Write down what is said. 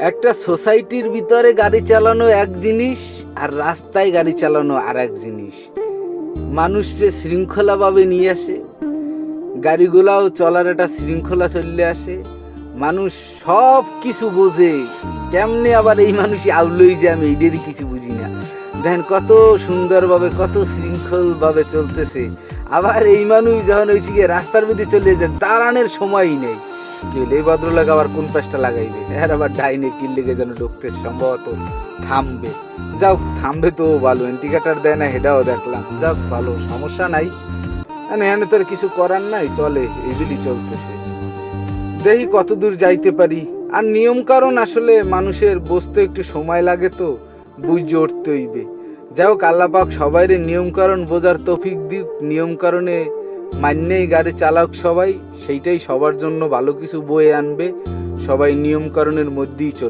একটা সোসাইটির ভিতরে গাড়ি চালানো এক জিনিস আর রাস্তায় গাড়ি চালানো আর এক জিনিস। মানুষকে শৃঙ্খলাভাবে নিয়ে আসে, গাড়িগুলাও চলার একটা শৃঙ্খলা চলে আসে, মানুষ সব কিছু বোঝে। কেমনে আবার এই মানুষই আউলই যে আমি এইদেরই কিছু বুঝি না। দেখেন কত সুন্দরভাবে কত শৃঙ্খলভাবে চলতেছে। আবার এই মানুষ যখন হয়েছে গিয়ে রাস্তার মধ্যে চলে যায়, দাঁড়ানোর সময়ই নেই। কি হলো, এই ভদ্রলোক আবার কোন পাশটা লাগাইবে, এর আবার ডাইনে কিল লেগে যেন ঢুকতে সম্ভবত থামবে। যাও, থামবে তো ভালো, ইন্ডিকেটার দেয় না, হেটাও দেখলাম। যাক ভালো, সমস্যা নাই। এখানে তোর কিছু করার নাই, চলে এইদিনই চলতেছে। দেখি কত দূর যাইতে পারি। আর নিয়ম কারণ আসলে মানুষের বসতে একটু সময় লাগে, তো বুঝে উঠতে হইবে। যাই হোক, আল্লাহ পাক সবাইরে নিয়ম কারণ বোঝার তৌফিক দিক, নিয়ম কারণে মান্যেই গাড়ি চালাক সবাই, সেইটাই সবার জন্য ভালো কিছু বয়ে আনবে। সবাই নিয়ম কারণের মধ্যেই চলে।